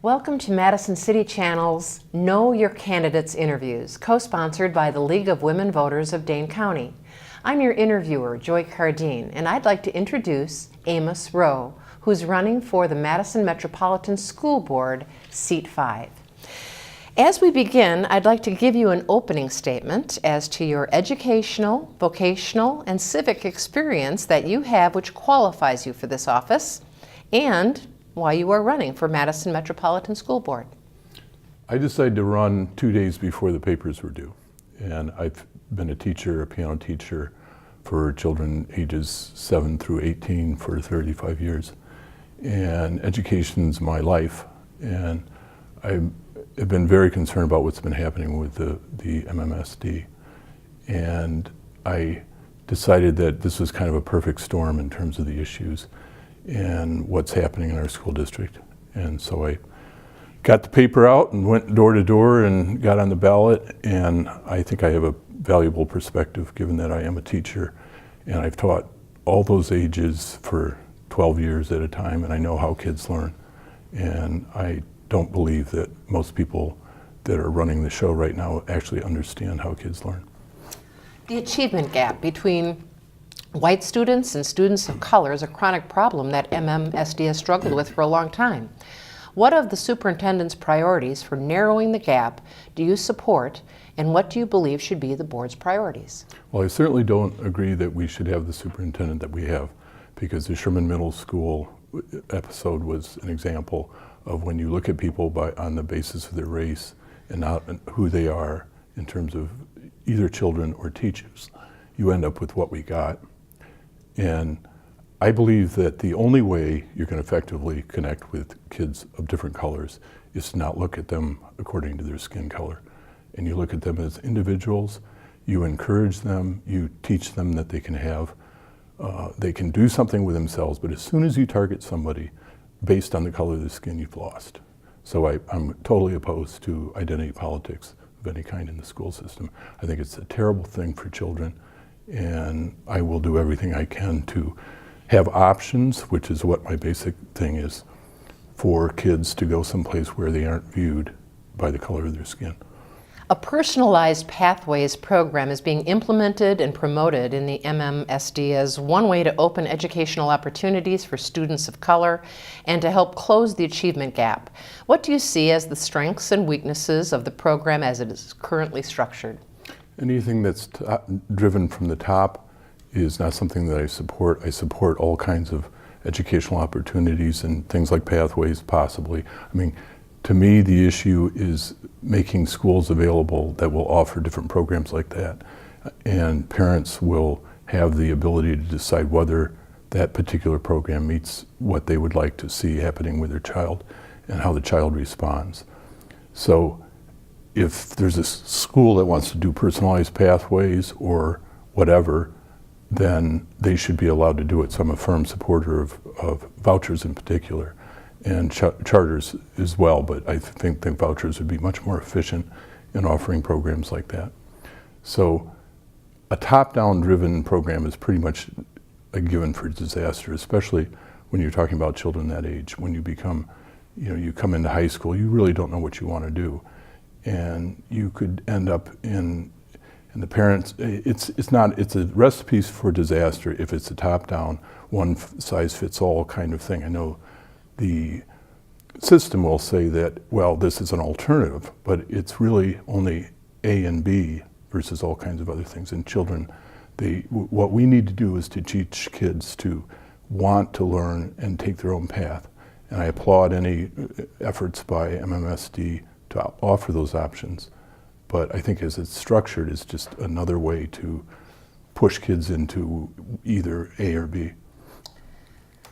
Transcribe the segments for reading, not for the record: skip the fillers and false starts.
Welcome to Madison City Channel's Know Your Candidates interviews, co-sponsored by the League of Women Voters of Dane County. I'm your interviewer, Joy Cardin, and I'd like to introduce Amos Roe, who's running for the Madison Metropolitan School Board, Seat 5. As we begin, I'd like to give you an opening statement as to your educational, vocational, and civic experience that you have which qualifies you for this office, and why you are running for Madison Metropolitan School Board. I decided to run 2 days before the papers were due. And I've been a teacher, a piano teacher, for children ages 7 through 18 for 35 years. And education's my life. And I've been very concerned about what's been happening with the MMSD. And I decided that this was kind of a perfect storm in terms of the issues and what's happening in our school district. And so I got the paper out and went door to door and got on the ballot, and I think I have a valuable perspective given that I am a teacher and I've taught all those ages for 12 years at a time, and I know how kids learn. And I don't believe that most people that are running the show right now actually understand how kids learn. The achievement gap between white students and students of color is a chronic problem that MMSD has struggled with for a long time. What of the superintendent's priorities for narrowing the gap do you support, and what do you believe should be the board's priorities? Well, I certainly don't agree that we should have the superintendent that we have, because the Sherman Middle School episode was an example of when you look at people on the basis of their race and not who they are in terms of either children or teachers, you end up with what we got. And I believe that the only way you can effectively connect with kids of different colors is to not look at them according to their skin color. And you look at them as individuals, you encourage them, you teach them that they can do something with themselves, but as soon as you target somebody based on the color of their skin, you've lost. So I'm totally opposed to identity politics of any kind in the school system. I think it's a terrible thing for children, and I will do everything I can to have options, which is what my basic thing is, for kids to go someplace where they aren't viewed by the color of their skin. A personalized pathways program is being implemented and promoted in the MMSD as one way to open educational opportunities for students of color and to help close the achievement gap. What do you see as the strengths and weaknesses of the program as it is currently structured? Anything that's driven from the top is not something that I support. I support all kinds of educational opportunities and things like pathways, possibly. I mean, to me, the issue is making schools available that will offer different programs like that. And parents will have the ability to decide whether that particular program meets what they would like to see happening with their child and how the child responds. So if there's a school that wants to do personalized pathways or whatever, then they should be allowed to do it. So I'm a firm supporter of vouchers in particular, and charters as well, but I think vouchers would be much more efficient in offering programs like that. So a top-down driven program is pretty much a given for disaster, especially when you're talking about children that age. When you become, you come into high school, you really don't know what you want to do. And you could end up and the parents, it's a recipe for disaster if it's a top-down, one-size-fits-all kind of thing. I know the system will say that, well, this is an alternative, but it's really only A and B versus all kinds of other things. And children, what we need to do is to teach kids to want to learn and take their own path. And I applaud any efforts by MMSD to offer those options. But I think as it's structured, it's just another way to push kids into either A or B.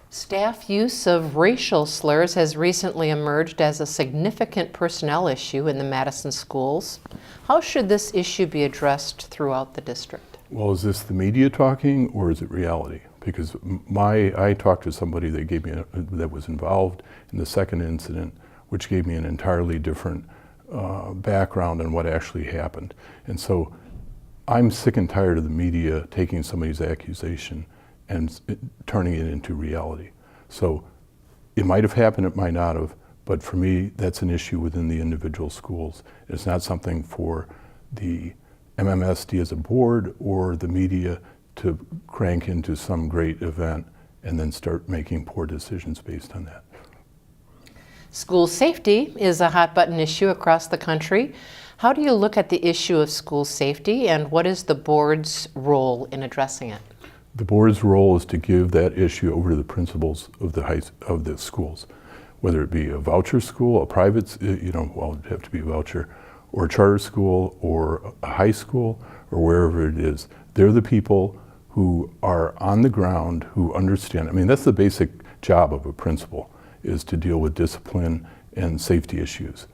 Staff use of racial slurs has recently emerged as a significant personnel issue in the Madison schools. How should this issue be addressed throughout the district? Well, is this the media talking or is it reality? Because I talked to somebody that gave me that was involved in the second incident, which gave me an entirely different background on what actually happened. And so I'm sick and tired of the media taking somebody's accusation and turning it into reality. So it might have happened, it might not have, But for me, that's an issue within the individual schools. It's not something for the MMSD as a board or the media to crank into some great event and then start making poor decisions based on that. School safety is a hot button issue across the country. How do you look at the issue of school safety, and what is the board's role in addressing it? The board's role is to give that issue over to the principals of the schools, whether it be a voucher school, a private, well, it'd have to be a voucher, or a charter school, or a high school, or wherever it is. They're the people who are on the ground, who understand. I mean, that's the basic job of a principal, is to deal with discipline and safety issues.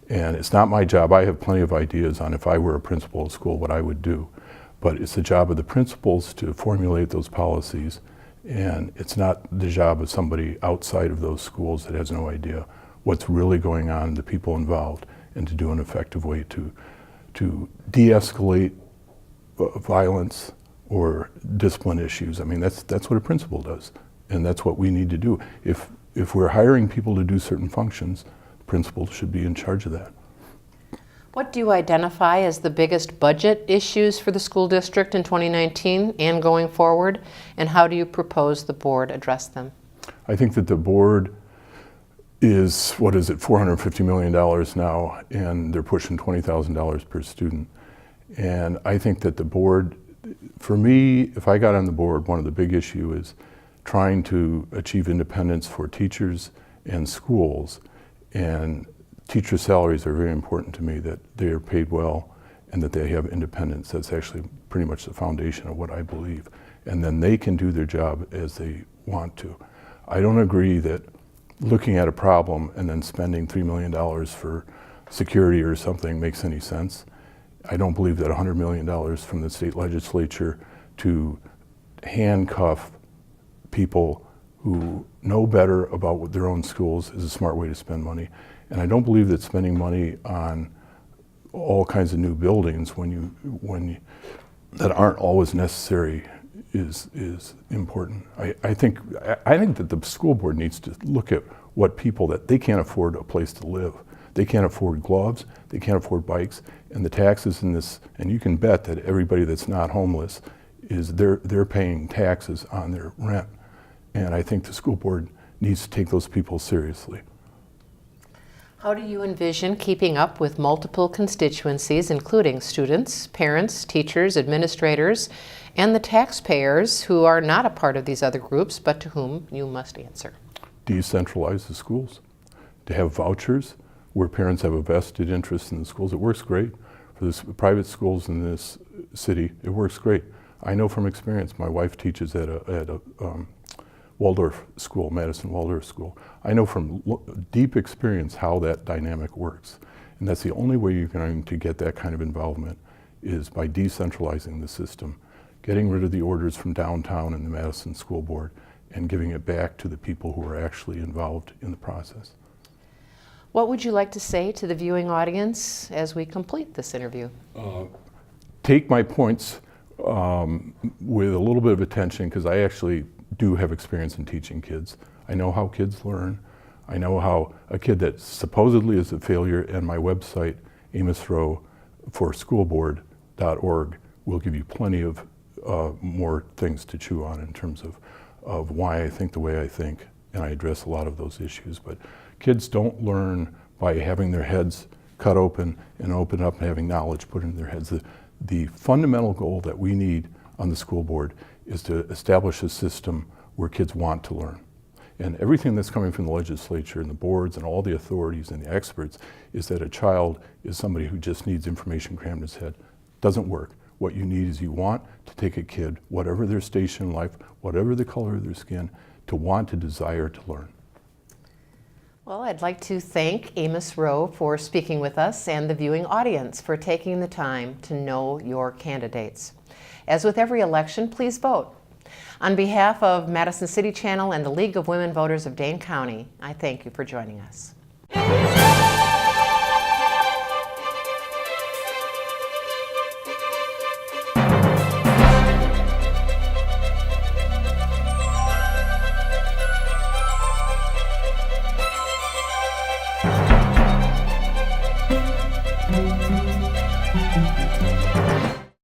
And it's not my job. I have plenty of ideas on, if I were a principal at school, what I would do. But it's the job of the principals to formulate those policies, and it's not the job of somebody outside of those schools that has no idea what's really going on, the people involved, and to do an effective way to de-escalate violence or discipline issues. I mean, that's what a principal does, and that's what we need to do. If we're hiring people to do certain functions, principals should be in charge of that. What do you identify as the biggest budget issues for the school district in 2019 and going forward, and how do you propose the board address them? I think that the board is, $450 million now, and they're pushing $20,000 per student. And I think that the board, for me, if I got on the board, one of the big issues is trying to achieve independence for teachers and schools. And teacher salaries are very important to me, that they are paid well and that they have independence. That's actually pretty much the foundation of what I believe. And then they can do their job as they want to. I don't agree that looking at a problem and then spending $3 million for security or something makes any sense. I don't believe that $100 million from the state legislature to handcuff people who know better about their own schools is a smart way to spend money. And I don't believe that spending money on all kinds of new buildings that aren't always necessary is important. I think that the school board needs to look at what people that they can't afford a place to live. They can't afford gloves, they can't afford bikes, and the taxes in this, and you can bet that everybody that's not homeless they're paying taxes on their rent. And I think the school board needs to take those people seriously. How do you envision keeping up with multiple constituencies, including students, parents, teachers, administrators, and the taxpayers who are not a part of these other groups, but to whom you must answer? Decentralize the schools. To have vouchers where parents have a vested interest in the schools. It works great. For the private schools in this city, it works great. I know from experience, my wife teaches at a Waldorf school, Madison Waldorf school. I know from deep experience how that dynamic works. And that's the only way you're going to get that kind of involvement, is by decentralizing the system, getting rid of the orders from downtown and the Madison School Board, and giving it back to the people who are actually involved in the process. What would you like to say to the viewing audience as we complete this interview? Take my points with a little bit of attention, because I actually do have experience in teaching kids. I know how kids learn. I know how a kid that supposedly is a failure, and my website, Amos Roe for schoolboard.org, will give you plenty of more things to chew on in terms of why I think the way I think, and I address a lot of those issues. But kids don't learn by having their heads cut open and open up and having knowledge put into their heads. The fundamental goal that we need on the school board is to establish a system where kids want to learn. And everything that's coming from the legislature and the boards and all the authorities and the experts is that a child is somebody who just needs information crammed in his head. Doesn't work. What you need is you want to take a kid, whatever their station in life, whatever the color of their skin, to want to desire to learn. Well, I'd like to thank Amos Roe for speaking with us, and the viewing audience for taking the time to know your candidates. As with every election, please vote. On behalf of Madison City Channel and the League of Women Voters of Dane County, I thank you for joining us.